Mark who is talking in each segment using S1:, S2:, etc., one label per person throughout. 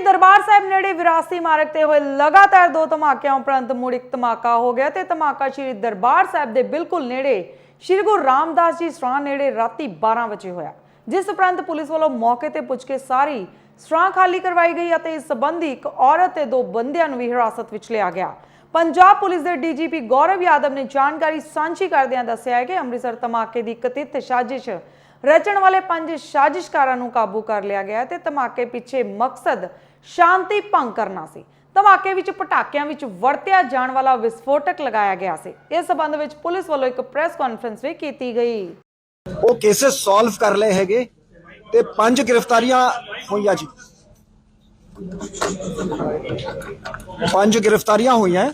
S1: दरबार साहिब नेड़े विरासती इमारत ते होए लगातार दो धमाकिਆਂ उपरंत मुड़ एक धमाका हो गया ते धमाका श्री दरबार साहिब दे बिल्कुल नेड़े श्री गुरु रामदास जी सरां नेड़े राती 12 बजे होया, जिस उपरंत पुलिस वालों मौके ते पुज के सारी सरां खाली करवाई गई और इस संबंधी एक औरत ते दो बंदियां नूं भी हिरासत विच लिया गया। पंजाब पुलिस के डीजीपी गौरव यादव ने जानकारी सांझी करदिआं दस्सिआ है कि अमृतसर धमाके की कथित साजिश रचण वाले 5 साजिशकारां नूं काबू कर लिया गया ते धमाके पिछे मकसद शांति भंग करना सी। धमाके विच पटाकियां विच वरतिया जाण वाला विस्फोटक लगाया गया सी। इस संबंध विच पुलिस वालों एक प्रेस कॉन्फ्रेंस भी की गई।
S2: वो केसेस सॉल्व कर ले हैगे ते 5 गिरफ्तारियां होईयां जी, 5 गिरफ्तारियां होईयां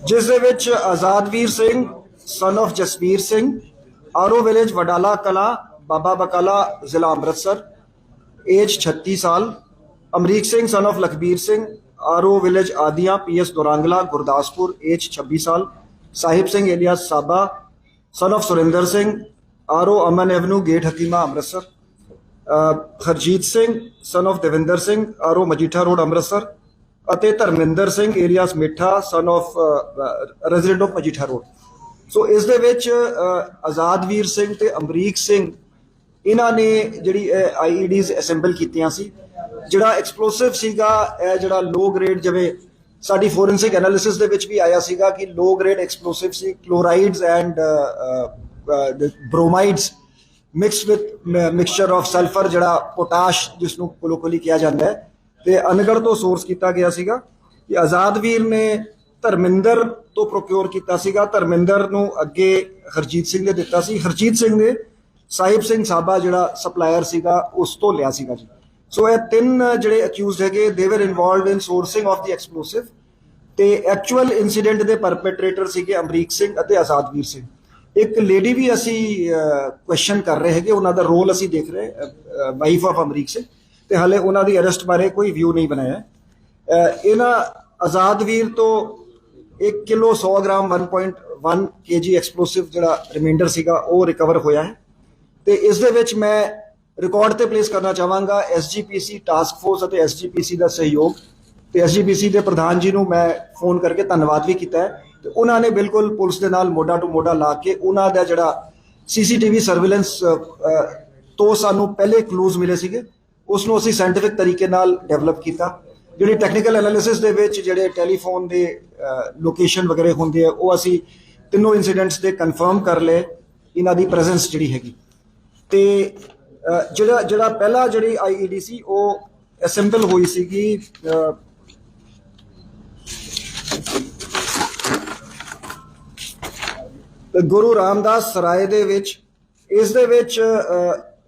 S2: जिस दे विच आजादवीर Singh son of Jasvir Singh R O village Wadala कला बाबा बकाला जिला अमृतसर एज 36 साल, Amrik Singh son of Lakhbir Singh R O village Adiya PS Dorangla Gurdaspur age 26 साल, साहिब सिंह एलियास साबा son of Surinder Singh R O Aman avenue gate Hakima Amritsar, Harjeet Singh son of Devinder Singh R O Majitha road Amritsar ਅਤੇ Dharminder Singh alias Mittha son of resident of Majitha road. So ਇਸ ਦੇ ਵਿੱਚ ਆਜ਼ਾਦਵੀਰ ਸਿੰਘ ਤੇ ਅਮਰੀਕ ਸਿੰਘ ਇਹਨਾਂ ਨੇ ਜਿਹੜੀ ਆਈਈਡੀਜ਼ ਅਸੈਂਬਲ ਕੀਤੀਆਂ ਸੀ। ਜਿਹੜਾ ਐਕਸਪਲੋਸਿਵ ਸੀਗਾ ਇਹ ਜਿਹੜਾ ਲੋ ਗ੍ਰੇਡ, ਜਿਵੇਂ ਸਾਡੀ ਫੋਰੈਂਸਿਕ ਐਨਾਲਿਸਿਸ ਦੇ ਵਿੱਚ ਵੀ ਆਇਆ ਸੀਗਾ ਕਿ ਲੋ ਗ੍ਰੇਡ ਐਕਸਪਲੋਸਿਵ ਸੀ, chlorides and bromides mixed with mixture of sulphur ਜਿਹੜਾ ਪੋਟਾਸ਼ ਜਿਸਨੂੰ ਕੋਲੋਕਲੀ ਕਿਹਾ ਜਾਂਦਾ ਹੈ ਤੇ ਅਨਗੜ ਤੋਂ ਸੋਰਸ ਕੀਤਾ ਗਿਆ ਸੀਗਾ ਕਿ ਆਜ਼ਾਦਵੀਰ ਨੇ ਧਰਮਿੰਦਰ ਤੋਂ ਪ੍ਰੋਕਿਓਰ ਕੀਤਾ ਸੀਗਾ। ਧਰਮਿੰਦਰ ਨੂੰ ਅੱਗੇ ਹਰਜੀਤ ਸਿੰਘ ਨੇ ਦਿੱਤਾ ਸੀ, ਹਰਜੀਤ ਸਿੰਘ ਨੇ ਸਾਹਿਬ ਸਿੰਘ ਸਾਬਾ ਜਿਹੜਾ ਸਪਲਾਇਰ ਸੀਗਾ ਉਸ ਤੋਂ ਲਿਆ ਸੀਗਾ ਜੀ। ਸੋ ਇਹ 3 ਜਿਹੜੇ ਅਕਿਊਜ਼ਡ ਹੈਗੇ ਦੇ ਵਰ involved in sourcing of the explosive ਤੇ ਐਕਚੁਅਲ ਇਨਸੀਡੈਂਟ ਦੇ ਪਰਪੇਟਰੇਟਰ ਸੀਗੇ ਅਮਰੀਕ ਸਿੰਘ ਅਤੇ ਆਜ਼ਾਦਵੀਰ ਸਿੰਘ। ਇੱਕ ਲੇਡੀ ਵੀ ਅਸੀਂ ਕੁਐਸਚਨ ਕਰ ਰਹੇ ਹੈਗੇ, ਉਹਨਾਂ ਦਾ ਰੋਲ ਅਸੀਂ ਦੇਖ ਰਹੇ, ਵਾਈਫ ਆਫ ਅਮਰੀਕ ਸਿੰਘ, ਤੇ ਹਾਲੇ ਉਹਨਾਂ ਦੀ ਅਰੈਸਟ ਬਾਰੇ ਕੋਈ ਵਿਊ ਨਹੀਂ ਬਣਾਇਆ। ਇਹਨਾਂ ਆਜ਼ਾਦਵੀਰ ਤੋਂ 1 ਕਿਲੋ 100 ਗ੍ਰਾਮ 1.1 kg ਐਕਸਪਲੋਸਿਵ ਜਿਹੜਾ ਰਿਮਾਈਂਡਰ ਸੀਗਾ ਉਹ ਰਿਕਵਰ ਹੋਇਆ ਹੈ। ਤੇ ਇਸ ਦੇ ਵਿੱਚ ਮੈਂ ਰਿਕਾਰਡ ਤੇ ਪਲੇਸ ਕਰਨਾ ਚਾਹਾਂਗਾ ਐਸਜੀਪੀਸੀ ਟਾਸਕ ਫੋਰਸ ਅਤੇ ਐਸਜੀਪੀਸੀ ਦਾ ਸਹਿਯੋਗ, ਤੇ ਐਸਜੀਪੀਸੀ ਦੇ ਪ੍ਰਧਾਨ ਜੀ ਨੂੰ ਮੈਂ ਫੋਨ ਕਰਕੇ ਧੰਨਵਾਦ ਵੀ ਕੀਤਾ ਹੈ। ਤੇ ਉਹਨਾਂ ਨੇ ਬਿਲਕੁਲ ਪੁਲਿਸ ਦੇ ਨਾਲ ਮੋਢਾ ਟੂ ਮੋਢਾ ਲਾ ਕੇ ਉਹਨਾਂ ਦਾ ਜਿਹੜਾ ਸੀਸੀਟੀਵੀ ਸਰਵੇਲੈਂਸ ਤੋਂ ਸਾਨੂੰ ਪਹਿਲੇ ਕਲੂਜ਼ ਮਿਲੇ ਸੀਗੇ ਉਸ ਨੂੰ ਅਸੀਂ ਸਾਇੰਟਿਫਿਕ ਤਰੀਕੇ ਨਾਲ ਡਿਵੈਲਪ ਕੀਤਾ। ਜਿਹੜੀ ਟੈਕਨੀਕਲ ਐਨਾਲਿਸਿਸ ਦੇ ਵਿੱਚ ਜਿਹੜੇ ਟੈਲੀਫੋਨ ਦੇ ਲੋਕੇਸ਼ਨ ਵਗੈਰੇ ਹੁੰਦੇ ਆ ਉਹ ਅਸੀਂ ਤਿੰਨੋਂ ਇਨਸੀਡੈਂਟਸ ਦੇ ਕਨਫਰਮ ਕਰ ਲਏ, ਇਹਨਾਂ ਦੀ ਪ੍ਰੈਜ਼ੈਂਸ ਜਿਹੜੀ ਹੈਗੀ। ਤੇ ਜਿਹੜਾ ਪਹਿਲਾ ਜਿਹੜੀ ਆਈਈਡੀ ਸੀ ਉਹ ਅਸੈਂਬਲ ਹੋਈ ਸੀਗੀ ਗੁਰੂ ਰਾਮਦਾਸ ਸਰਾਏ ਦੇ ਵਿੱਚ। ਇਸ ਦੇ ਵਿੱਚ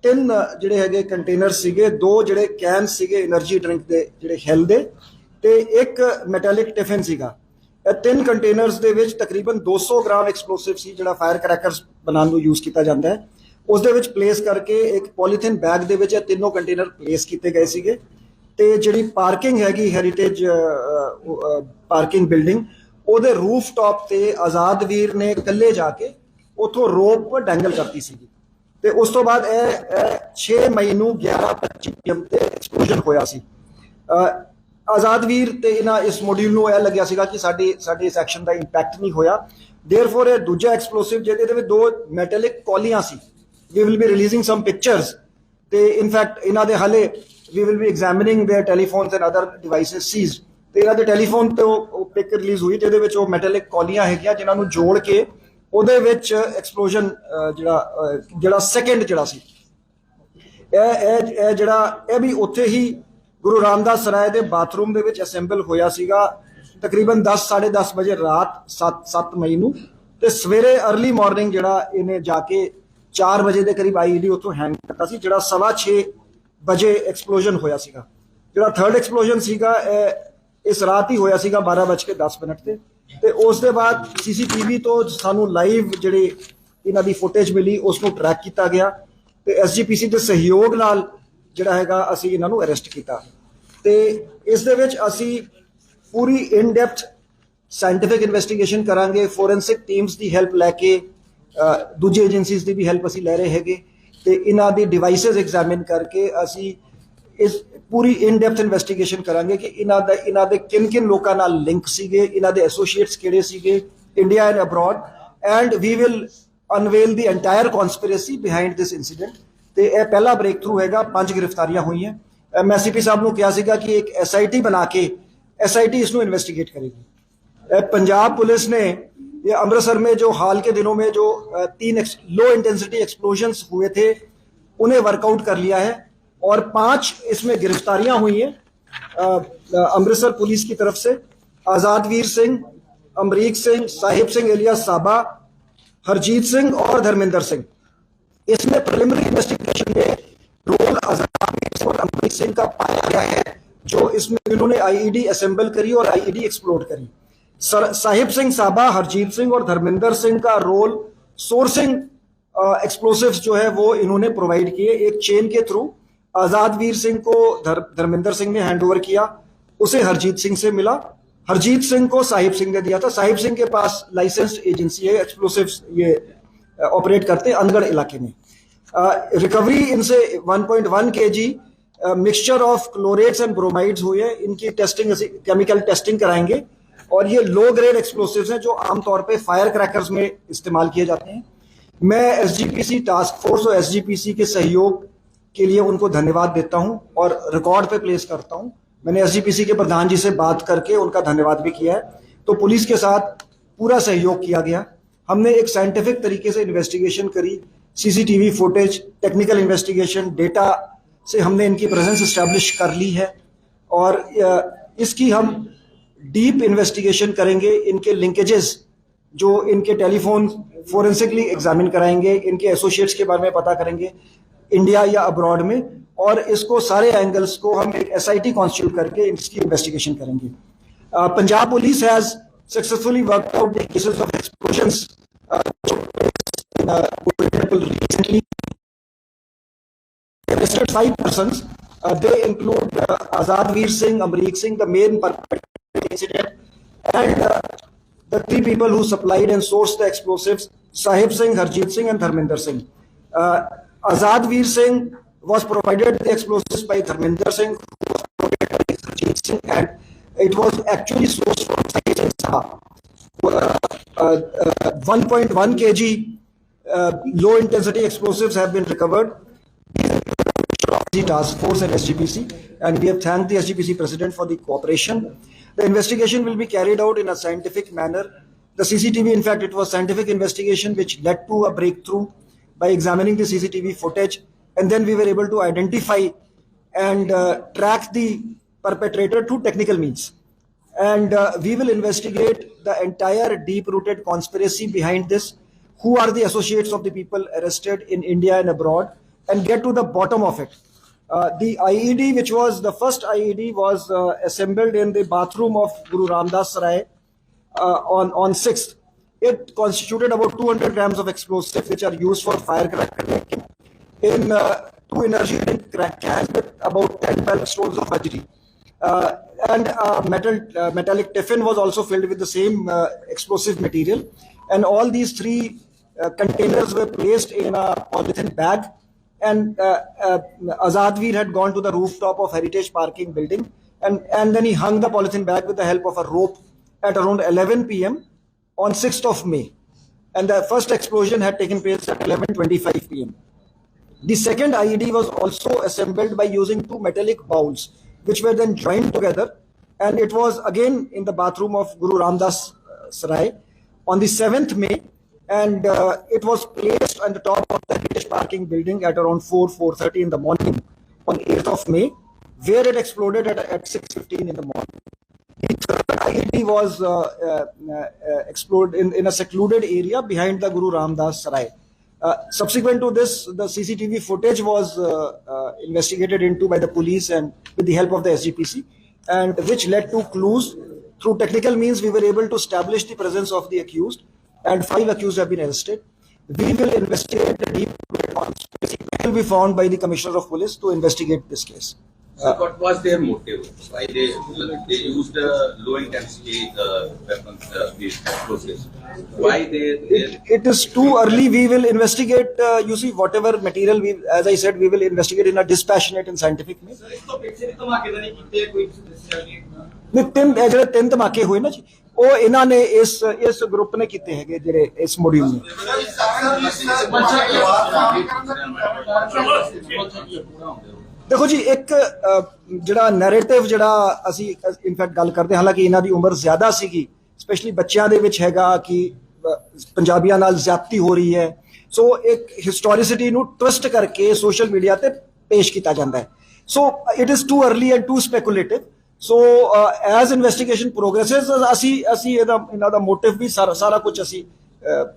S2: 3 ਜਿਹੜੇ ਹੈਗੇ ਕੰਟੇਨਰ ਸੀਗੇ, 2 ਜਿਹੜੇ ਕੈਨ ਸੀਗੇ એનર્ਜੀ ਡਰਿੰਕ ਦੇ ਜਿਹੜੇ ਹੈਲ ਦੇ, ਤੇ ਇੱਕ ਮੈਟੈਲਿਕ ਟਿਫਨ ਸੀਗਾ। ਇਹ 3 ਕੰਟੇਨਰਸ ਦੇ ਵਿੱਚ ਤਕਰੀਬਨ 200 ਗ੍ਰਾਮ ਐਕਸਪਲੋਸਿਵ ਸੀ ਜਿਹੜਾ ਫਾਇਰ ਕਰੈਕਰਸ ਬਣਾਉਣ ਨੂੰ ਯੂਜ਼ ਕੀਤਾ ਜਾਂਦਾ ਹੈ। ਉਸ ਦੇ ਵਿੱਚ ਪਲੇਸ ਕਰਕੇ ਇੱਕ ਪੋਲੀਥੀਨ ਬੈਗ ਦੇ ਵਿੱਚ ਇਹ ਤਿੰਨੋਂ ਕੰਟੇਨਰ ਪਲੇਸ ਕੀਤੇ ਗਏ ਸੀਗੇ। ਤੇ ਜਿਹੜੀ ਪਾਰਕਿੰਗ ਹੈਗੀ ਹੈਰੀਟੇਜ ਪਾਰਕਿੰਗ ਬਿਲਡਿੰਗ, ਉਹਦੇ ਰੂਫ ਟਾਪ ਤੇ ਆਜ਼ਾਦਵੀਰ ਨੇ ਇਕੱਲੇ ਜਾ ਕੇ ਉੱਥੋਂ ਰੋਪ ਡੈਂਗਲ ਕਰਤੀ ਸੀਗੀ। ਤੇ ਉਸ ਤੋਂ ਬਾਅਦ ਇਹ 6 ਮਈ ਨੂੰ 11:25 PM ਤੇ ਐਕਸਪਲੋਜਨ ਹੋਇਆ ਸੀ। ਆਜ਼ਾਦਵੀਰ ਤੇ ਇਹਨਾਂ ਇਸ ਮੋਡਿਊਲ ਨੂੰ ਇਹ ਲੱਗਿਆ ਸੀਗਾ ਕਿ ਸਾਡੇ ਇਸ ਐਕਸ਼ਨ ਦਾ ਇੰਪੈਕਟ ਨਹੀਂ ਹੋਇਆ। ਦੇਅਰਫੋਰ ਇਹ ਦੂਜਾ ਐਕਸਪਲੋਸਿਵ ਜਿਹਦੇ ਵਿੱਚ 2 ਮੈਟੈਲਿਕ ਕੌਲੀਆਂ ਸੀ, we will be releasing some pictures. ਤੇ ਇਨਫੈਕਟ ਇਹਨਾਂ ਦੇ ਹਾਲੇ ਵੀ will be examining their telephones and other devices seized. ਤੇ ਇਹਨਾਂ ਦੇ ਟੈਲੀਫੋਨ ਤੇ ਉਹ ਪਿਕ ਰਿਲੀਜ਼ ਹੋਈ ਜਿਹਦੇ ਵਿੱਚ ਉਹ ਮੈਟੈਲਿਕ ਕੌਲੀਆਂ ਹੈਗੀਆਂ ਜਿਨ੍ਹਾਂ ਨੂੰ ਜੋੜ ਕੇ ਉਹਦੇ ਵਿੱਚ ਐਕਸਪਲੋਜਨ ਜਿਹੜਾ ਸੈਕਿੰਡ ਜਿਹੜਾ ਸੀ ਇਹ ਜਿਹੜਾ ਇਹ ਵੀ ਉੱਥੇ ਹੀ ਗੁਰੂ ਰਾਮਦਾਸ ਸਰਾਏ ਦੇ ਬਾਥਰੂਮ ਦੇ ਵਿੱਚ ਅਸੈਂਬਲ ਹੋਇਆ ਸੀਗਾ ਤਕਰੀਬਨ 10 10:30 ਵਜੇ ਰਾਤ 7 ਮਈ ਨੂੰ। ਤੇ ਸਵੇਰੇ ਅਰਲੀ ਮਾਰਨਿੰਗ ਜਿਹੜਾ ਇਹਨੇ ਜਾ ਕੇ 4 ਵਜੇ ਦੇ ਕਰੀਬ ਆਈਈਡੀ ਉੱਥੋਂ ਹੈਂਗ ਕਰਤਾ ਸੀ, ਜਿਹੜਾ 6:15 ਵਜੇ ਐਕਸਪਲੋਜਨ ਹੋਇਆ ਸੀਗਾ। ਜਿਹੜਾ ਥਰਡ ਐਕਸਪਲੋਜਨ ਸੀਗਾ ਇਸ ਰਾਤ ਹੀ ਹੋਇਆ ਸੀਗਾ 12:10 ਤੇ। ਤੇ ਉਸ ਦੇ ਬਾਅਦ ਸੀਸੀਟੀਵੀ ਤੋਂ ਸਾਨੂੰ ਲਾਈਵ ਜਿਹੜੇ ਇਹਨਾਂ ਦੀ ਫੁਟੇਜ ਮਿਲੀ ਉਸ ਨੂੰ ਟਰੈਕ ਕੀਤਾ ਗਿਆ ਤੇ ਐਸਜੀਪੀਸੀ ਦੇ ਸਹਿਯੋਗ ਨਾਲ ਜਿਹੜਾ ਹੈਗਾ ਅਸੀਂ ਇਹਨਾਂ ਨੂੰ ਅਰੈਸਟ ਕੀਤਾ। ਤੇ ਇਸ ਦੇ ਵਿੱਚ ਅਸੀਂ ਪੂਰੀ ਇਨ ਡੈਪਥ ਸਾਇੰਟਿਫਿਕ ਇਨਵੈਸਟੀਗੇਸ਼ਨ ਕਰਾਂਗੇ, ਫੋਰੈਂਸਿਕ ਟੀਮਸ ਦੀ ਹੈਲਪ ਲੈ ਕੇ ਦੂਜੀ ਏਜੰਸੀਜ਼ ਦੀ ਵੀ ਹੈਲਪ ਅਸੀਂ ਲੈ ਰਹੇ ਹੈਗੇ। ਤੇ ਇਹਨਾਂ ਦੀ ਡਿਵਾਈਸਸ ਐਗਜ਼ਾਮਿਨ ਕਰਕੇ ਅਸੀਂ ਇਸ ਪੂਰੀ ਇਨ ਡੈਪਥ ਇਨਵੈਸਟੀਗੇਸ਼ਨ ਕਰਾਂਗੇ ਕਿ ਇਹਨਾਂ ਦੇ ਕਿਨ ਲੋਕਾਂ ਨਾਲ ਲਿੰਕ ਸੀਗੇ, ਇਹਨਾਂ ਦੇ ਐਸੋਸੀਏਟਸ ਕਿਹੜੇ ਸੀਗੇ India and abroad, and we will unveil the entire conspiracy behind this incident. ਤੇ ਇਹ ਪਹਿਲਾ ਬ੍ਰੇਕ ਥਰੂ ਹੈਗਾ, 5 ਗ੍ਰਿਫਤਾਰੀਆਂ ਹੋਈਆਂ। ਮੈਂ ਸੀਪੀ ਸਾਹਿਬ ਨੂੰ ਕਿਹਾ ਸੀਗਾ ਕਿ ਇੱਕ SIT ਬਣਾ ਕੇ SIT इसको इन्वेस्टिगेट करेगी। पंजाब पुलिस ने ये अमृतसर में जो हाल के दिनों में जो 3 लो इंटेंसिटी एक्सप्लोजन्स हुए थे उन्हें वर्कआउट कर लिया है और 5 इसमें गिरफ्तारियां हुई हैं अमृतसर पुलिस की तरफ से। आज़ाद वीर सिंह, अमरीक सिंह, साहिब सिंह एलियास साबा, हरजीत सिंह और धर्मेंद्र सिंह। इसमें प्रिलिमिनरी इन्वेस्टिगेशन में रोल आज़ाद वीर सिंह और अमरीक सिंह का पाया गया है, जो इसमें इन्होंने IED असेंबल करी और IED एक्सप्लोड करी। साहिब सिंह साबा, हरजीत सिंह और धर्मेंद्र सिंह का रोल सोर्सिंग एक्सप्लोसिव्स जो है वो इन्होंने प्रोवाइड किए एक चेन के थ्रू। आज़ाद वीर सिंह को धर्मेंद्र सिंह ने हैंड ओवर किया, उसे हरजीत सिंह से मिला, हरजीत सिंह को साहिब सिंह ने दिया था। साहिब सिंह के पास लाइसेंस्ड एजेंसी है, एक्सप्लोसिव्स ये ऑपरेट करते हैं अनगढ़ इलाके में। रिकवरी इनसे 1.1 kg mixture of chlorates and bromides हुई है। इनकी टेस्टिंग केमिकल टेस्टिंग कराएंगे और ये लो ग्रेड एक्सप्लोसिव्स हैं जो आमतौर पे फायर क्रैकर्स में इस्तेमाल किए जाते हैं। मैं SGPC टास्क फोर्स और SGPC के सहयोग के लिए उनको धन्यवाद देता हूं और रिकॉर्ड पे प्लेस करता हूं। मैंने SGPC के प्रधान जी से बात करके उनका धन्यवाद भी किया है। तो पुलिस के साथ पूरा सहयोग किया गया। हमने एक साइंटिफिक तरीके से इन्वेस्टिगेशन करी, CCTV footage, technical investigation, data से हमने इनकी प्रेजेंस इस्टेब्लिश कर ली है और इसकी हम डीप इन्वेस्टिगेशन करेंगे। इनके लिंकेजेस जो इनके टेलीफोन फोरेंसिकली एग्जामिन कराएंगे, इनके एसोसिएट्स के बारे में पता करेंगे इंडिया या अब्रॉड में, और इसको सारे एंगल्स को हम एक SIT कॉन्स्टिट्यूट करके इसकी इन्वेस्टिगेशन करेंगे। Punjab police has successfully worked out the cases of explosions recently. Arrested 5 persons. They include Azad Veer Singh, Amreek Singh, the main perpetrator of the incident, and the 3 people who supplied and sourced the explosives: Sahib Singh, Harjeet Singh, and Dharminder Singh. Azad Veer Singh was provided the explosives by Dharminder Singh, who was provided by Harjeet Singh, and it was actually sourced from Sahib Singh Saha. 1.1 kg low intensity explosives have been recovered. Task Force and SGPC, and we have thanked the SGPC president for the cooperation. The investigation will be carried out in a scientific manner. The CCTV, in fact, it was scientific investigation which led to a breakthrough by examining the CCTV footage, and then we were able to identify and track the perpetrator through technical means. And we will investigate the entire deep-rooted conspiracy behind this, who are the associates of the people arrested in India and abroad, and get to the bottom of it. The IED, which was the first IED, was assembled in the bathroom of Guru Ramdas Sarai on 6th. It constituted about 200 grams of explosives, which are used for firecracker making, in 2 energy-linked crack cans with about 10 pellet stones of bajri. And metallic tiffin was also filled with the same explosive material. And all these 3 containers were placed in a polythene bag. And Azad Veer had gone to the rooftop of Heritage Parking building, and then he hung the polythene bag with the help of a rope at around 11 p.m. on 6th of May. And the first explosion had taken place at 11:25 p.m. The second IED was also assembled by using 2 metallic bowls, which were then joined together, and it was again in the bathroom of Guru Ramdas Sarai on the 7th May. And it was placed on the top of the Heritage Parking building at around 4:30 in the morning on 8th of May, where it exploded at 6:15 in the morning. The third IED was exploded in a secluded area behind the Guru Ramdas Sarai. Subsequent to this, the CCTV footage was investigated into by the police and with the help of the SGPC, and which led to clues. Through technical means, we were able to establish the presence of the accused, and 5 accused have been arrested. We will investigate the deep conspiracy. It will be found by the Commissioner of Police to investigate this case.
S3: So what was their motive? Why they used low intensity weapons, these explosives? Why they
S2: It is too early. We will investigate. You see, whatever material we, as I said, we will investigate in a dispassionate and scientific way. ਨਹੀਂ ਇਹ ਜਿਹੜੇ 3 ਧਮਾਕੇ ਹੋਏ ਨਾ ਜੀ, ਉਹ ਇਹਨਾਂ ਨੇ ਇਸ ਗਰੁੱਪ ਨੇ ਕੀਤੇ ਹੈਗੇ, ਜਿਹੜੇ ਇਸ ਮੋਡਿਊਲ ਨੇ। ਦੇਖੋ ਜੀ, ਇੱਕ ਜਿਹੜਾ ਨੈਰੇਟਿਵ ਜਿਹੜਾ ਅਸੀਂ ਇਨਫੈਕਟ ਗੱਲ ਕਰਦੇ, ਹਾਲਾਂਕਿ ਇਹਨਾਂ ਦੀ ਉਮਰ ਜ਼ਿਆਦਾ ਸੀਗੀ, ਸਪੈਸ਼ਲੀ ਬੱਚਿਆਂ ਦੇ ਵਿੱਚ ਹੈਗਾ ਕਿ ਪੰਜਾਬੀਆਂ ਨਾਲ ਜ਼ਿਆਦਤੀ ਹੋ ਰਹੀ ਹੈ। ਸੋ ਇੱਕ ਹਿਸਟੋਰੀਸਿਟੀ ਨੂੰ ਟਵਿਸਟ ਕਰਕੇ ਸੋਸ਼ਲ ਮੀਡੀਆ ਤੇ ਪੇਸ਼ ਕੀਤਾ ਜਾਂਦਾ ਹੈ। So it is too early and too speculative. So as investigation progresses ਅਸੀਂ ਇਹਨਾਂ ਦਾ ਮੋਟਿਵ ਵੀ ਸਾਰਾ ਕੁਝ ਅਸੀਂ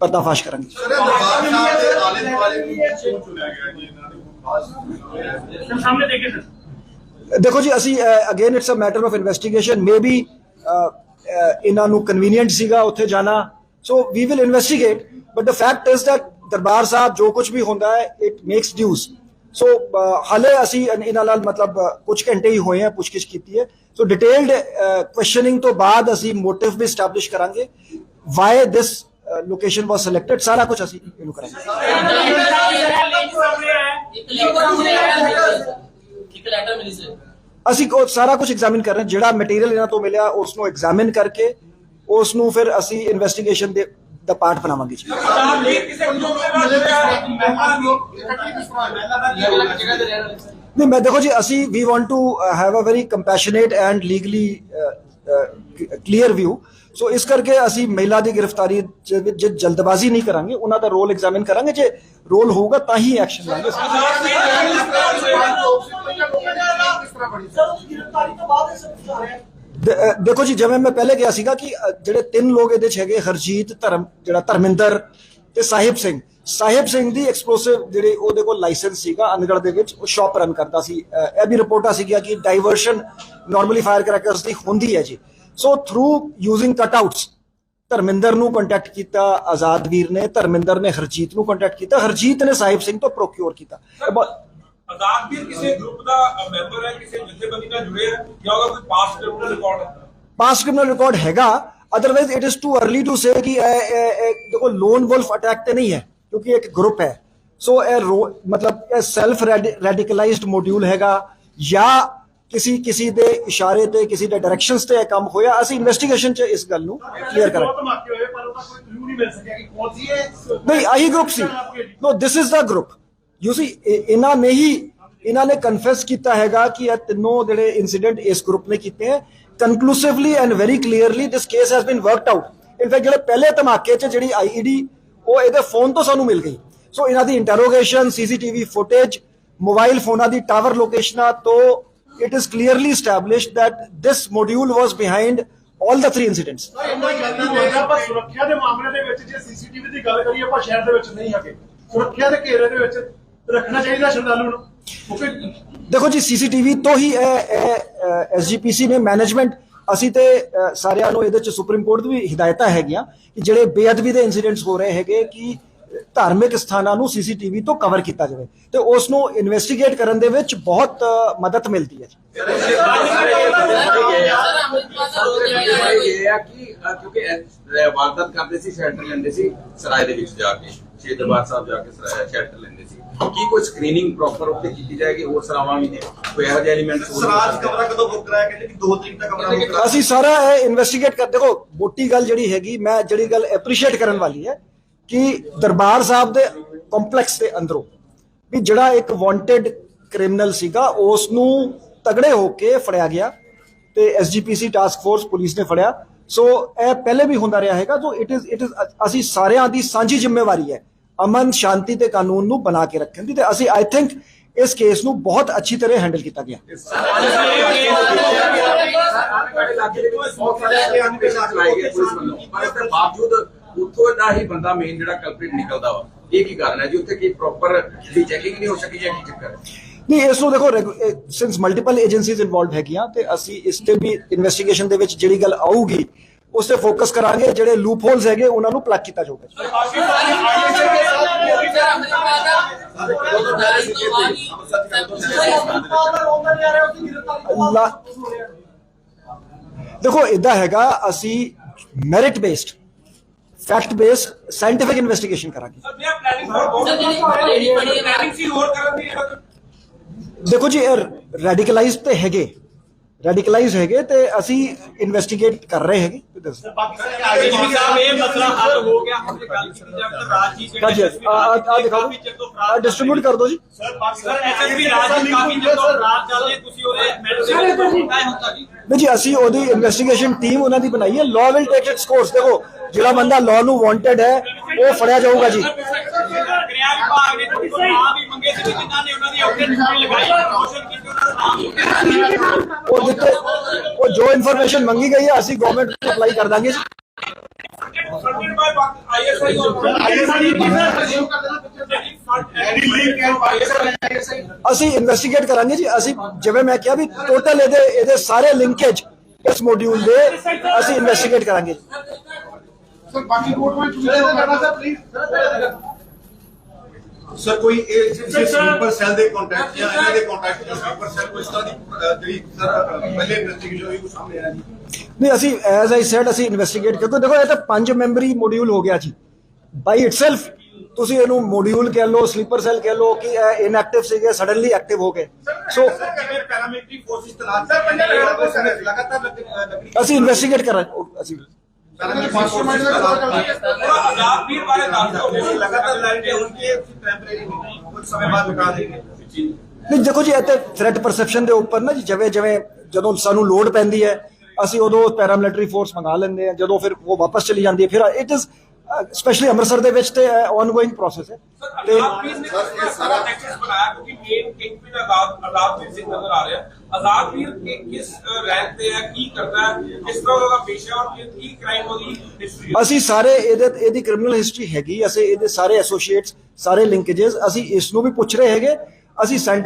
S2: ਪਰਦਾਫਾਸ਼ ਕਰਾਂਗੇ। ਦੇਖੋ ਜੀ, ਅਸੀਂ again it's a matter of investigation. Maybe ਇਹਨਾਂ ਨੂੰ ਕਨਵੀਨੀਐਂਟ ਸੀਗਾ ਉੱਥੇ ਜਾਣਾ, so we will investigate, but the fact is that Darbar Sahib ਜੋ ਕੁਝ ਵੀ ਹੁੰਦਾ ਹੈ ਇਟ ਮੇਕਸ ਡਿਊਜ਼। ਸੋ ਹਾਲੇ ਅਸੀਂ ਇਹਨਾਂ ਨਾਲ ਮਤਲਬ ਕੁਝ ਘੰਟੇ ਹੀ ਹੋਏ ਆ ਪੁੱਛਗਿੱਛ ਕੀਤੀ ਹੈ। ਸੋ ਡਿਟੇਲਡ ਕੁਐਸਚਨਿੰਗ ਤੋਂ ਬਾਅਦ ਅਸੀਂ ਮੋਟਿਵ ਵੀ ਐਸਟੈਬਲਿਸ਼ ਕਰਾਂਗੇ, ਵਾਈ ਦਿਸ ਲੋਕੇਸ਼ਨ ਵਾਸ ਸਿਲੈਕਟਡ, ਸਾਰਾ ਕੁਝ ਅਸੀਂ ਇਹਨੂੰ ਕਰਾਂਗੇ। ਅਸੀਂ ਸਾਰਾ ਕੁਝ ਐਗਜ਼ਾਮਿਨ ਕਰ ਰਹੇ ਹਾਂ, ਜਿਹੜਾ ਮਟੀਰੀਅਲ ਇਹਨਾਂ ਤੋਂ ਮਿਲਿਆ ਉਸ ਨੂੰ ਐਗਜ਼ਾਮਿਨ ਕਰਕੇ ਉਸ ਨੂੰ ਫਿਰ ਅਸੀਂ ਇਨਵੈਸਟੀਗੇਸ਼ਨ ਦਾ ਪਾਰਟ ਬਣਾਵਾਂਗੇ ਜੀ। ਨਹੀਂ, ਮੈਂ ਦੇਖੋ ਜੀ, ਅਸੀਂ we want to have a very compassionate and legally clear view. So ਇਸ ਕਰਕੇ ਅਸੀਂ ਮਹਿਲਾ ਦੀ ਗ੍ਰਿਫਤਾਰੀ ਚ ਜਲਦਬਾਜ਼ੀ ਨਹੀਂ ਕਰਾਂਗੇ, ਉਹਨਾਂ ਦਾ ਰੋਲ ਐਗਜ਼ਾਮਿਨ ਕਰਾਂਗੇ। ਜੇ ਰੋਲ ਹੋਊਗਾ ਤਾਂ ਹੀ ਐਕਸ਼ਨ ਲਾਂਗੇ। ਦੇਖੋ ਜੀ, ਜਿਵੇਂ ਮੈਂ ਪਹਿਲੇ ਕਿਹਾ ਸੀਗਾ ਕਿ ਜਿਹੜੇ 3 ਲੋਕ ਇਹਦੇ ਚ ਹੈਗੇ, ਹਰਜੀਤ, ਧਰਮਿੰਦਰ ਤੇ ਸਾਹਿਬ ਸਿੰਘ ਦੀ ਐਕਸਪਲੋਸਿਵ ਜਿਹੜੇ ਉਹਦੇ ਕੋਲ ਲਾਇਸੈਂਸ ਸੀਗਾ ਅਨਗੜ ਦੇ ਵਿੱਚ, ਉਹ ਸ਼ਾਪ ਰਨ ਕਰਦਾ ਸੀ। ਇਹ ਵੀ ਰਿਪੋਰਟਾਂ ਸੀਗੀਆਂ ਕਿ ਡਾਈਵਰਸ਼ਨ ਨਾਰਮਲੀ ਫਾਇਰ ਕਰੈਕਰਸ ਦੀ ਹੁੰਦੀ ਹੈ ਜੀ। ਸੋ ਥਰੂ ਯੂਜ਼ਿੰਗ ਕਟਆਊਟਸ ਧਰਮਿੰਦਰ ਨੂੰ ਕੰਟੈਕਟ ਕੀਤਾ ਆਜ਼ਾਦ ਵੀਰ ਨੇ, ਧਰਮਿੰਦਰ ਨੇ ਹਰਜੀਤ ਨੂੰ ਕੰਟੈਕਟ ਕੀਤਾ, ਹਰਜੀਤ ਨੇ ਸਾਹਿਬ ਸਿੰਘ ਤੋਂ ਪ੍ਰੋਕਿਓਰ ਕੀਤਾ।
S4: ਆਜ਼ਾਦ ਵੀਰ ਕਿਸੇ ਗਰੁੱਪ ਦਾ ਮੈਂਬਰ ਹੈ, ਕਿਸੇ ਜਥੇਬੰਦੀ ਨਾਲ ਜੁੜੇ ਹੈ ਜਾਂ ਉਹਦਾ ਕੋਈ ਪਾਸਟ ਕ੍ਰਿਮੀਨਲ ਰਿਕਾਰਡ ਹੈ?
S2: ਪਾਸਟ ਕ੍ਰਿਮੀਨਲ ਰਿਕਾਰਡ ਹੈਗਾ, otherwise it is too early to say ਕਿ ਦੇਖੋ ਲੋਨ ਵੁਲਫ ਅਟੈਕ ਤੇ ਨਹੀਂ ਹੈ, ਕਿਉਂਕਿ ਇੱਕ ਗਰੁੱਪ ਹੈ। ਸੋ ਇਹ ਮਤਲਬ ਇਹ ਸੈਲਫ ਰੈਡੀਕਲਾਈਜ਼ਡ ਮੋਡਿਊਲ ਹੈਗਾ ਜਾਂ ਕਿਸੇ ਦੇ ਇਸ਼ਾਰੇ ਤੇ, ਕਿਸੇ ਦੇ ਡਾਇਰੈਕਸ਼ਨਸ ਤੇ ਇਹ ਕੰਮ ਹੋਇਆ। ਅਸੀਂ ਇਨਵੈਸਟੀਗੇਸ਼ਨ 'ਚ ਇਸ ਗੱਲ ਨੂੰ ਕਲੀਅਰ ਕਰਾਂਗੇ। ਨਹੀਂ, ਆਹੀ ਗਰੁੱਪ ਸੀ। No, this is the group. You see, ਇਹਨਾਂ ਨੇ ਕਨਫੈਸ ਕੀਤਾ ਹੈਗਾ ਕਿ ਇਹ ਤਿੰਨੋਂ ਜਿਹੜੇ ਇਨਸੀਡੈਂਟ ਇਸ ਗਰੁੱਪ ਨੇ ਕੀਤੇ ਹੈ। Conclusively and very clearly this case has been worked out. In fact ਜਿਹੜੇ ਪਹਿਲੇ ਧਮਾਕੇ 'ਚ ਜਿਹੜੀ IED ਉਹ ਇਹਦੇ ਫੋਨ ਤੋਂ ਸਾਨੂੰ ਮਿਲ ਗਈ। ਸੋ ਇਹਨਾਂ ਦੀ ਇੰਟਰੋਗੇਸ਼ਨ, CCTV ਫੁਟੇਜ, ਮੋਬਾਈਲ ਫੋਨਾਂ ਦੀ ਟਾਵਰ ਲੋਕੇਸ਼ਨਾਂ ਤੋਂ it is clearly established that this module was behind all the 3 incidents.
S5: ਸੁਰੱਖਿਆ ਦੇ ਮਾਮਲੇ ਦੇ ਵਿੱਚ ਜੇ CCTV ਦੀ ਗੱਲ ਕਰੀਏ, ਆਪਾਂ ਸ਼ਹਿਰ ਦੇ ਵਿੱਚ ਨਹੀਂ ਹੈਗੇ, ਸੁਰੱਖਿਆ ਦੇ ਘੇਰੇ ਦੇ ਵਿੱਚ ਰੱਖਣਾ ਚਾਹੀਦਾ ਸ਼ਰਧਾਲੂ ਨੂੰ।
S2: ਦੇਖੋ ਜੀ, CCTV ਤੋਂ ਹੀ SGPC ਨੇ ਮੈਨੇਜਮੈਂਟ, ਅਸੀਂ ਤੇ ਸਾਰਿਆਂ ਨੂੰ ਇਹਦੇ ਚ ਸੁਪਰੀਮ ਕੋਰਟ ਦੀ ਵੀ ਹਿਦਾਇਤਾਂ ਹੈਗੀਆਂ ਕਿ ਜਿਹੜੇ ਬੇਅਦਬੀ ਦੇ ਇਨਸੀਡੈਂਟਸ ਹੋ ਰਹੇ ਹੈਗੇ ਕਿ ਧਾਰਮਿਕ ਸਥਾਨਾਂ ਨੂੰ CCTV ਤੋਂ ਕਵਰ ਕੀਤਾ ਜਾਵੇ ਤੇ ਉਸ ਨੂੰ ਇਨਵੈਸਟੀਗੇਟ ਕਰਨ ਦੇ ਵਿੱਚ ਬਹੁਤ ਮਦਦ ਮਿਲਦੀ ਹੈ।
S3: ਕਿਉਂਕਿ ਵਾਰਦਾਤ ਕਰਦੇ ਸੀ, ਸ਼ੈਲਟਰ ਲੈਂਦੇ ਸੀ ਸਰਾਏ ਦੇ ਵਿੱਚ ਜਾ ਕੇ, ਸ਼੍ਰੀ ਦਰਬਾਰ ਸਾਹਿਬ ਜਾ ਕੇ ਸ਼ੈਲਟਰ ਲੈਂਦੇ ਸੀ। ਕੀ ਕੋਈ ਸਕਰੀਨਿੰਗ ਪ੍ਰੋਪਰ ਉੱਤੇ ਕੀਤੀ ਜਾਏਗੀ? ਹੋਰ ਸਰਾਵਾਂ ਵੀ ਨੇ ਕੋਈ ਇਹੋ ਜਿਹੇ ਐਲੀਮੈਂਟਸ?
S5: ਸਰਾਜ ਕਮਰਾ ਕਦੋਂ ਬੁੱਕ ਕਰਾਇਆ? ਕਹਿੰਦੇ ਕਿ 2 ਤਰੀਕ ਤੱਕ ਕਮਰਾ
S2: ਅਸੀਂ ਸਾਰਾ ਇਹ ਇਨਵੈਸਟੀਗੇਟ ਕਰ। ਦੇਖੋ, ਮੋਟੀ ਗੱਲ ਜਿਹੜੀ ਹੈਗੀ, ਮੈਂ ਜਿਹੜੀ ਗੱਲ ਐਪਰੀਸ਼ੀਏਟ ਕਰਨ ਵਾਲੀ ਹੈ ਕਿ ਦਰਬਾਰ ਸਾਹਿਬ ਦੇ ਕੰਪਲੈਕਸ ਦੇ ਅੰਦਰੋਂ ਵੀ ਜਿਹੜਾ ਇੱਕ ਵਾਂਟਡ ਕ੍ਰਿਮੀਨਲ ਸੀਗਾ ਉਸ ਨੂੰ ਤਗੜੇ ਹੋ ਕੇ ਫੜਿਆ ਗਿਆ ਤੇ SGPC ਟਾਸਕ ਫੋਰਸ ਪੁਲਿਸ ਨੇ ਫੜਿਆ। ਸੋ ਇਹ ਪਹਿਲੇ ਵੀ ਹੁੰਦਾ ਰਿਹਾ ਹੈਗਾ। ਸੋ ਇਟ ਇਜ਼ ਅਸੀਂ ਸਾਰਿਆਂ ਦੀ ਸਾਂਝੀ ਜ਼ਿੰਮੇਵਾਰੀ ਹੈ ਅਮਨ, ਸ਼ਾਂਤੀ ਤੇ ਕਾਨੂੰਨ ਨੂੰ ਬਣਾ ਕੇ ਰੱਖਣ ਦੀ, ਤੇ ਅਸੀਂ ਆਈ ਥਿੰਕ ਇਸ ਕੇਸ ਨੂੰ ਬਹੁਤ ਅੱਛੀ ਤਰ੍ਹਾਂ ਹੈਂਡਲ ਕੀਤਾ ਗਿਆ।
S3: ਉੱਥੋਂ ਦਾ ਹੀ ਬੰਦਾ ਮੇਨ ਜਿਹੜਾ ਕਲਪ੍ਰਿਟ ਨਿਕਲਦਾ ਵਾ, ਇਹ ਕੀ ਕਾਰਨ ਹੈ ਜੀ? ਉੱਥੇ ਕੀ ਪ੍ਰੋਪਰ ਦੀ ਚੈਕਿੰਗ ਨਹੀਂ ਹੋ ਸਕੀ ਜਾਂ ਕੀ ਚੱਕਰ ਹੈ?
S2: ਨਹੀਂ, ਇਸ ਨੂੰ ਦੇਖੋ, ਸਿੰਸ ਮਲਟੀਪਲ ਏਜੰਸੀਜ਼ ਇਨਵੋਲਵਡ ਹੈਗੀਆਂ ਤੇ ਅਸੀਂ ਇਸ ਤੇ ਵੀ ਇਨਵੈਸਟੀਗੇਸ਼ਨ ਦੇ ਵਿੱਚ ਜਿਹੜੀ ਗੱਲ ਆਊਗੀ ਉਸ ਤੇ ਫੋਕਸ ਕਰਾਂਗੇ। ਜਿਹੜੇ ਲੂਪ ਹੋਲਸ ਹੈਗੇ ਉਹਨਾਂ ਨੂੰ ਪਲੱਗ ਕੀਤਾ ਜਾਊਗਾ। ਦੇਖੋ ਇਦਾਂ ਹੈਗਾ, ਅਸੀਂ merit based fact based scientific investigation ਕਰਾਂਗੇ। ਦੇਖੋ ਜੀ ਰੈਡੀਕਲਾਈਜ਼ ਤੇ ਹੈਗੇ, ਰੈਡੀਕਲਾਈਜ਼ ਹੈਗੇ ਤੇ ਅਸੀਂ ਇਨਵੈਸਟੀਗੇਟ ਕਰ ਰਹੇ ਹੈਗੇ। ਦੱਸੋ
S6: ਡੀਜੀਪੀ ਸਾਹਿਬ ਇਹ ਮਸਲਾ ਹੱਲ ਹੋ ਗਿਆ, ਹੁਣ ਜੇ ਗੱਲ ਕੀਤੀ ਜਾਵੇ ਤਾਂ ਰਾਜਜੀਤ
S2: ਹਾਂਜੀ ਆ ਦਿਖਾਓ, ਡਿਸਟ੍ਰੀਬਿਊਟ ਕਰ ਦਿਓ ਜੀ।
S6: ਸਰ ਐਸਐਸਪੀ ਰਾਜਜੀਤ ਕਾਫੀ ਚਿਰ ਤੋਂ ਫਰਾਰ ਚੱਲ ਰਹੇ, ਤੁਸੀਂ ਉਹਦੇ ਮੈਡਮ ਦੇ ਵਿੱਚ ਹੁੰਦਾ ਹੈ ਹੁੰਦਾ ਜੀ।
S2: ਨਹੀਂ ਜੀ, ਅਸੀਂ ਉਹਦੀ ਇਨਵੈਸਟੀਗੇਸ਼ਨ ਟੀਮ ਉਹਨਾਂ ਦੀ ਬਣਾਈ ਹੈ। Law will take it's course. ਦੇਖੋ ਜਿਹੜਾ ਬੰਦਾ ਲਾਅ ਨੂੰ ਵਾਂਟਡ ਹੈ ਉਹ ਫੜਿਆ ਜਾਊਗਾ ਜੀ।
S6: ਗ੍ਰਹਿ ਵਿਭਾਗ ਨੇ ਤੁਹਾਡੇ ਕੋਲ ਨਾਮ ਵੀ ਮੰਗੇ ਸੀ, ਜਿਨ੍ਹਾਂ ਨੇ ਉਹਨਾਂ ਦੀ ਉੱਤੇ ਡਿਊਟੀ ਲਗਾਈ, ਪ੍ਰਮੋਸ਼ਨ ਕੀਤੀ, ਉਹਨਾਂ ਦਾ ਨਾਮ
S2: ਉਹ ਦਿੱਤੇ, ਉਹ ਜੋ ਇਨਫੋਰਮੇਸ਼ਨ ਮੰਗੀ ਗਈ ਹੈ ਅਸੀਂ ਗਵਰਨਮੈਂਟ ਨੂੰ ਅਪਲਾਈ ਕਰ ਦਾਂਗੇ ਜੀ। ਅਸੀਂ ਇਨਵੈਸਟੀਗੇਟ ਕਰਾਂਗੇ ਜੀ। ਅਸੀਂ ਜਿਵੇਂ ਮੈਂ ਕਿਹਾ ਵੀ ਟੋਟਲ ਇਹਦੇ ਸਾਰੇ ਲਿੰਕੇਜ ਇਸ ਮੋਡਿਊਲ ਦੇ ਅਸੀਂ ਇਨਵੈਸਟੀਗੇਟ ਕਰਾਂਗੇ।
S5: ਸਰ ਬਾਕੀ ਕੋਰਟ ਵਿੱਚ ਤੁਸੀਂ ਕਰਨਾ ਸਰ ਪਲੀਜ਼
S7: ਸਰ ਕੋਈ ਇਹ ਸਲੀਪਰ ਸੈੱਲ ਦੇ ਕੰਟੈਕਟ ਜਾਂ ਇਹਨਾਂ ਦੇ ਕੰਟੈਕਟ ਸਲੀਪਰ ਸੈੱਲ ਕੋਈ ਇਸ ਤਰ੍ਹਾਂ ਦੀ ਜਿਹੜੀ ਸਰ ਪਹਿਲੇ ਇਨਵੈਸਟੀਗੇਸ਼ਨ ਹੋਈ ਉਹ ਸਾਹਮਣੇ ਆਇਆ ਜੀ।
S2: ਨਹੀਂ, ਅਸੀਂ ਐਜ਼ ਆਈ ਸੈਡ ਅਸੀਂ ਇਨਵੈਸਟੀਗੇਟ ਕਿਉਂਕਿ ਦੇਖੋ ਇਹ ਤਾਂ 5 ਮੈਂਬਰੀ ਮੋਡਿਊਲ ਹੋ ਗਿਆ ਜੀ ਬਾਈ ਇਟਸੈਲਫ। ਤੁਸੀਂ ਇਹਨੂੰ ਮੋਡਿਊਲ ਕਹਿ ਲਓ, ਸਲੀਪਰ ਸੈੱਲ ਕਹਿ ਲਓ ਕਿ ਇਹ ਇਨਐਕਟਿਵ ਸੀਗੇ, ਸਡਨਲੀ ਐਕਟਿਵ ਹੋ ਗਏ। ਸੋ
S7: ਜਿਵੇਂ ਪੈਰਾਮਿਲਟਰੀ ਫੋਰਸਿਸ ਤਲਾਸ਼ ਸਰ ਪੰਜਾਬ ਲਗਾਤਾਰ ਲੱਗੀ
S2: ਅਸੀਂ ਇਨਵੈਸਟੀਗੇਟ ਕਰ ਰਹੇ ਅਸੀਂ।
S7: ਪੈਰਾਮਿਲਟਰੀ ਫੋਰਸਿਸ
S4: ਆਜ਼ਾਦ ਵੀਰ ਬਾਰੇ ਦੱਸ ਦਿਓ।
S7: ਲਗਾਤਾਰ ਲੱਗ ਰਹੇ ਉਨਕੇ ਟੈਂਪਰੇਰੀ ਕੁਝ ਸਮੇਂ ਬਾਅਦ ਨਿਕਾਲ ਦੇंगे।
S2: ਨਹੀਂ ਦੇਖੋ ਜੀ, ਇਹ ਤੇ ਥ੍ਰੈਟ ਪਰਸੈਪਸ਼ਨ ਦੇ ਉੱਪਰ ਨਾ ਜੀ, ਜਿਵੇਂ ਜਿਵੇਂ ਜਦੋਂ ਸਾਨੂੰ ਲੋਡ ਪੈਂਦੀ ਹੈ ਅਸੀਂ ਉਦੋਂ ਪੈਰਾਮਿਲਟਰੀ ਫੋਰਸ ਮੰਗਾ ਲੈਂਦੇ ਹਾਂ, ਜਦੋਂ ਫਿਰ ਉਹ ਵਾਪਸ ਚਲੀ ਜਾਂਦੀ ਹੈ ਫਿਰ ਇਟ ਇਜ਼ ਸਪੈਸ਼ਲੀ ਅੰਮ੍ਰਿਤਸਰ ਦੇ ਵਿੱਚ ਤੇ ਆਨਗੋਇੰਗ ਪ੍ਰੋਸੈਸ ਹੈ। ਤੇ
S4: ਸਾਰਾ ਨੈਕਸਸ ਬਣਾਇਆ ਕਿਉਂਕਿ ਮੇਨ ਕਿੰਗ ਪਿਨ ਆਜ਼ਾਦਵੀਰ ਸਿੰਘ ਨਜ਼ਰ ਆ ਰਿਹਾ। ਆਜ਼ਾਦਵੀਰ ਕਿਸ ਰੈਂਕ ਤੇ ਹੈ, ਕੀ ਕਰਦਾ ਹੈ, ਕਿਸ ਤਰ੍ਹਾਂ ਉਹਦਾ ਪੇਸ਼ਾ ਔਰ ਕੀ ਕ੍ਰਾਈਮ ਉਹਦੀ ਹਿਸਟਰੀ ਹੈ।
S2: ਅਸੀਂ ਸਾਰੇ ਇਹਦੀ ਕ੍ਰਿਮੀਨਲ ਹਿਸਟਰੀ ਹੈਗੀ, ਅਸੀਂ ਇਹਦੇ ਸਾਰੇ ਐਸੋਸੀਏਟਸ ਸਾਰੇ ਲਿੰਕੇजेस ਅਸੀਂ ਇਸ ਨੂੰ ਵੀ ਪੁੱਛ ਰਹੇ ਹੈਗੇ। ਅਸੀਂ ਸਾਇੰਟਿਫਿਕ